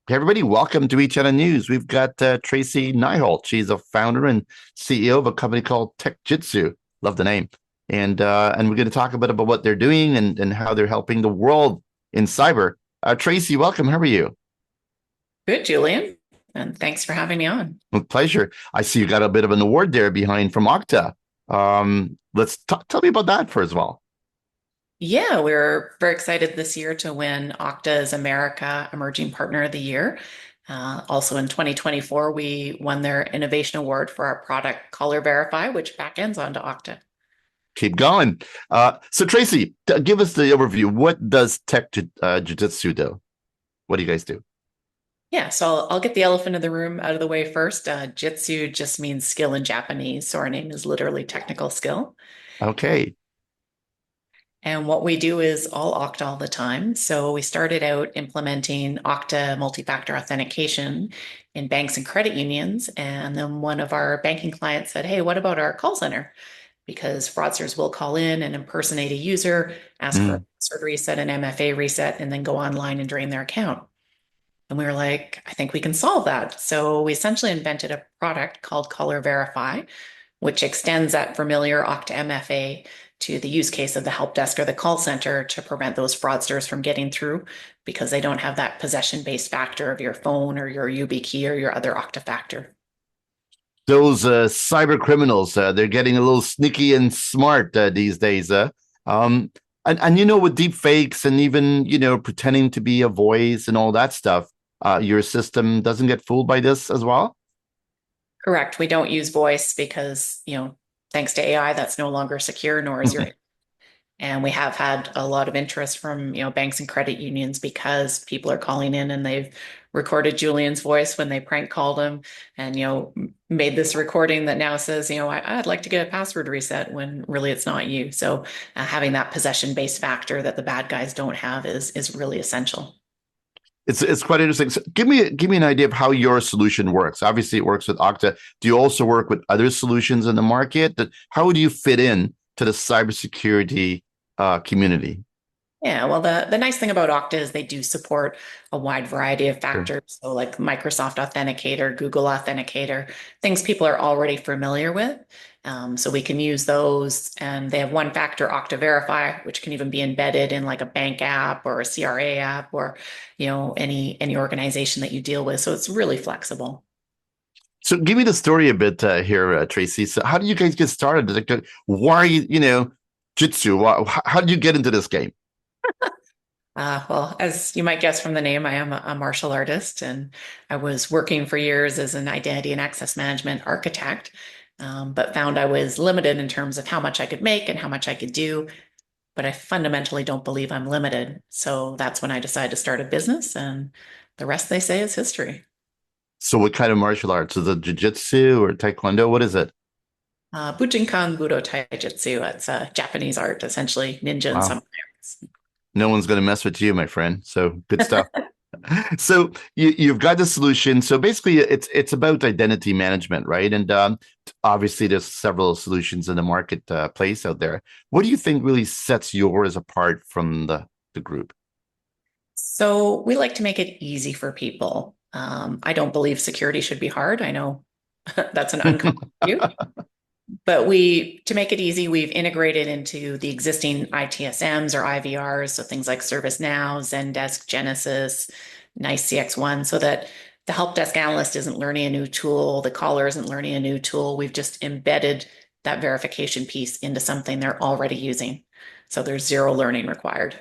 Hey everybody, welcome to EChannel News. We've got Tracey Nyholt. She's a founder and CEO of a company called TechJutsu. Love the name. And we're going to talk a bit about what they're doing and how they're helping the world in cyber. Tracey, welcome. How are you? Good, Julian. And thanks for having me on. With pleasure. I see you got a bit of an award there behind from Okta. Tell me about that first of all. Yeah, we're very excited this year to win Okta's America Emerging Partner of the Year. Also in 2024, we won their Innovation Award for our product Color Verify, which backends onto Okta. Keep going. So Tracey, give us the overview. What does Tech Jiu-Jitsu do? What do you guys do? Yeah, so I'll get the elephant in the room out of the way first. Jitsu just means skill in Japanese, so our name is literally technical skill. Okay. And what we do is all Okta all the time. So we started out implementing Okta multi-factor authentication in banks and credit unions. And then one of our banking clients said, "Hey, what about our call center?" Because fraudsters will call in and impersonate a user, ask for a Mm. password reset, an MFA reset, and then go online and drain their account. And we were like, I think we can solve that. So we essentially invented a product called Color Verify, which extends that familiar Okta MFA to the use case of the help desk or the call center to prevent those fraudsters from getting through because they don't have that possession-based factor of your phone or your YubiKey or your other Okta factor. Those cyber criminals, they're getting a little sneaky and smart these days. Um, and with deep fakes and even pretending to be a voice and all that stuff, your system doesn't get fooled by this as well. Correct. We don't use voice because, thanks to AI, that's no longer secure, nor is your. And we have had a lot of interest from, banks and credit unions because people are calling in and they've recorded Julian's voice when they prank called him and, made this recording that now says, I'd like to get a password reset when really it's not you. So having that possession-based factor that the bad guys don't have is really essential. It's quite interesting. So give me an idea of how your solution works. Obviously, it works with Okta. Do you also work with other solutions in the market? How do you fit in to the cybersecurity community? Yeah, well, the nice thing about Okta is they do support a wide variety of Sure. factors. So, like Microsoft Authenticator, Google Authenticator, things people are already familiar with. So we can use those, and they have one factor Okta Verify, which can even be embedded in like a bank app or a CRA app or any organization that you deal with. So it's really flexible. So give me the story a bit here, Tracey. So how did you guys get started? Like, why are Jitsu? How did you get into this game? Well, as you might guess from the name, I am a martial artist, and I was working for years as an identity and access management architect, but found I was limited in terms of how much I could make and how much I could do. But I fundamentally don't believe I'm limited. So that's when I decided to start a business, and the rest they say is history. So what kind of martial arts? Is it jiu-jitsu or taekwondo? What is it? Bujinkan Budo Taijutsu, it's a Japanese art, essentially ninja in Wow. some areas. No one's going to mess with you, my friend. So good stuff. So you've got the solution. So basically, it's about identity management, right? And obviously, there's several solutions in the marketplace out there. What do you think really sets yours apart from the group? So we like to make it easy for people. I don't believe security should be hard. I know that's an uncommon view, but to make it easy, we've integrated into the existing ITSMs or IVRs, so things like ServiceNow, Zendesk, Genesys, Nice CX1, so that the help desk analyst isn't learning a new tool, the caller isn't learning a new tool. We've just embedded that verification piece into something they're already using. So there's zero learning required.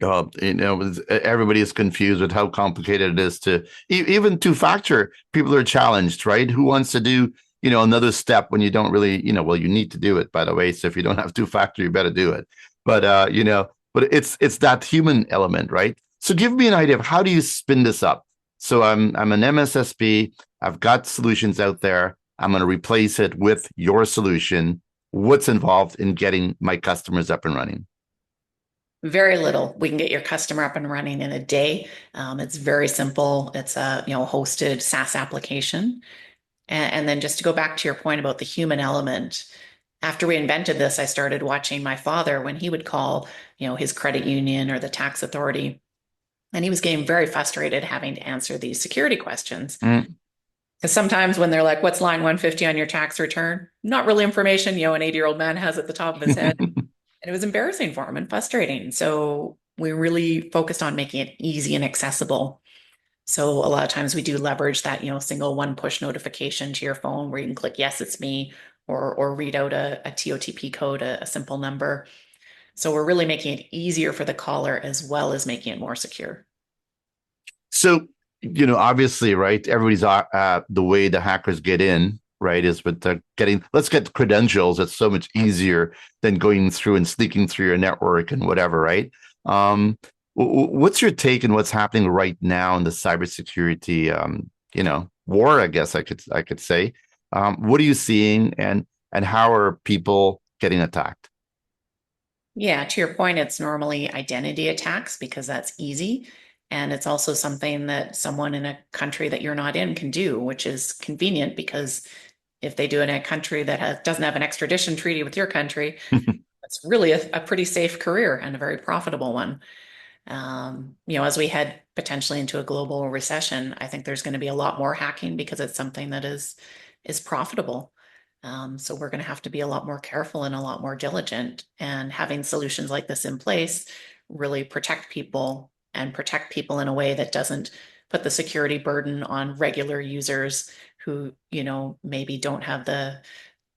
Everybody is confused with how complicated it is to even two-factor. People are challenged, right? Who wants to do, another step when you don't really, well, you need to do it, by the way. So if you don't have two-factor, you better do it. But it's that human element, right? So give me an idea of how do you spin this up? So I'm an MSSP. I've got solutions out there. I'm going to replace it with your solution. What's involved in getting my customers up and running? Very little. We can get your customer up and running in a day. It's very simple. It's a hosted SaaS application. And then just to go back to your point about the human element, after we invented this, I started watching my father when he would call, his credit union or the tax authority. And he was getting very frustrated having to answer these security questions. Mm. Because sometimes when they're like, what's line 150 on your tax return? Not really information, an 80-year-old man has at the top of his head. And it was embarrassing for him and frustrating. So we really focused on making it easy and accessible. So a lot of times we do leverage that, single one push notification to your phone where you can click, yes, it's me, or read out a TOTP code, a simple number. So we're really making it easier for the caller as well as making it more secure. So, obviously, right, everybody's the way the hackers get in, right, is with let's get the credentials. It's so much easier than going through and sneaking through your network and whatever, right? What's your take on what's happening right now in the cybersecurity, war? I guess I could say. What are you seeing, and how are people getting attacked? Yeah, to your point, it's normally identity attacks because that's easy. And it's also something that someone in a country that you're not in can do, which is convenient because if they do it in a country that doesn't have an extradition treaty with your country, it's really a pretty safe career and a very profitable one. As we head potentially into a global recession, I think there's going to be a lot more hacking because it's something that is profitable. So we're going to have to be a lot more careful and a lot more diligent. And having solutions like this in place really protect people and protect people in a way that doesn't put the security burden on regular users who, maybe don't have the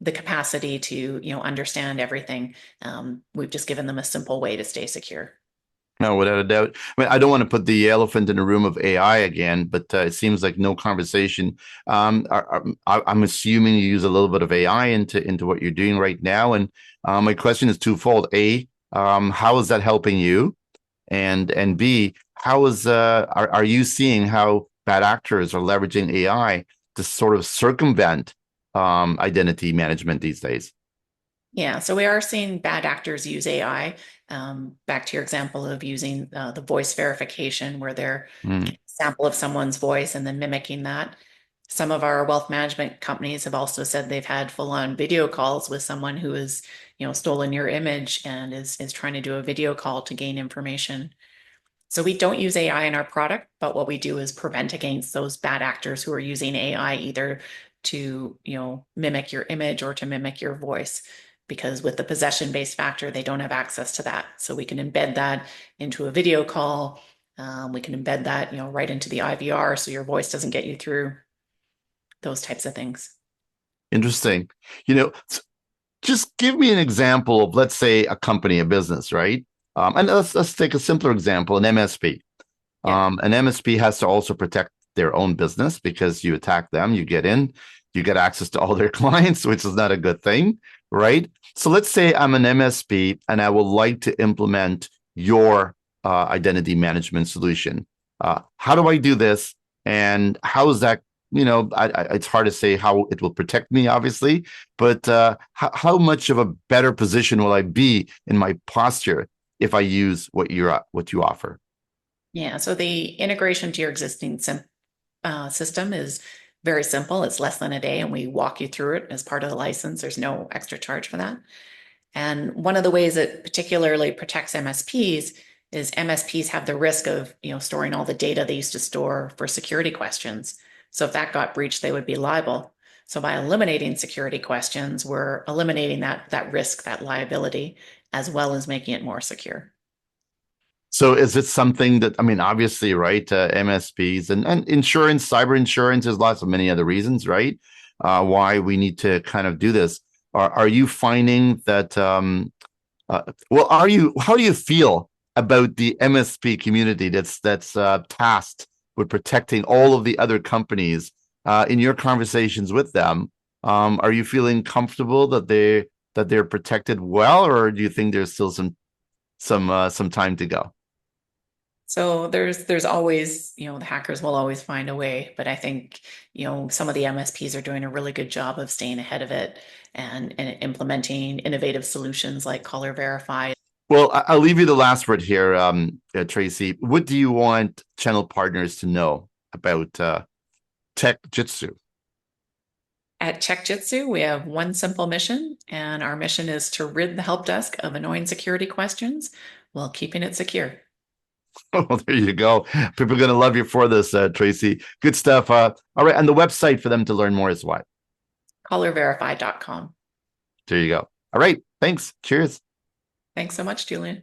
capacity to, understand everything. We've just given them a simple way to stay secure. No, without a doubt. I mean, I don't want to put the elephant in the room of AI again, but it seems like no conversation. I'm assuming you use a little bit of AI into what you're doing right now, and my question is twofold: A, how is that helping you? And B, how are you seeing how bad actors are leveraging AI to sort of circumvent identity management these days? Yeah, so we are seeing bad actors use AI. Back to your example of using the voice verification, where they're Mm. getting a sample of someone's voice and then mimicking that. Some of our wealth management companies have also said they've had full-on video calls with someone who has, stolen your image and is trying to do a video call to gain information. So we don't use AI in our product, but what we do is prevent against those bad actors who are using AI either to, mimic your image or to mimic your voice. Because with the possession-based factor, they don't have access to that. So we can embed that into a video call. We can embed that, right into the IVR so your voice doesn't get you through, those types of things. Interesting. Just give me an example of, let's say, a company, a business, right? And let's take a simpler example, an MSP. Yeah. An MSP has to also protect their own business because you attack them, you get in, you get access to all their clients, which is not a good thing, right? So let's say I'm an MSP and I would like to implement your identity management solution. How do I do this? And how is that? It's hard to say how it will protect me, obviously, but how much of a better position will I be in my posture if I use what you offer? Yeah. So the integration to your existing system is very simple. It's less than a day, and we walk you through it as part of the license. There's no extra charge for that. And one of the ways it particularly protects MSPs is MSPs have the risk of, storing all the data they used to store for security questions. So if that got breached, they would be liable. So by eliminating security questions, we're eliminating that risk, that liability, as well as making it more secure. So is it something that, I mean, obviously, right, MSPs and insurance, cyber insurance, there's lots of many other reasons, right? Why we need to kind of do this. Are you finding that, how do you feel about the MSP community that's tasked with protecting all of the other companies in your conversations with them? Are you feeling comfortable that they're protected well, or do you think there's still some time to go? So there's always, the hackers will always find a way, but I think, some of the MSPs are doing a really good job of staying ahead of it and implementing innovative solutions like Caller Verify. Well, I'll leave you the last word here, Tracey. What do you want channel partners to know about TechJutsu? At TechJutsu, we have one simple mission, and our mission is to rid the help desk of annoying security questions while keeping it secure. Well, there you go. People are going to love you for this, Tracey. Good stuff. All right. And the website for them to learn more is what? Colorverify.com. There you go. All right. Thanks. Cheers. Thanks so much, Julian.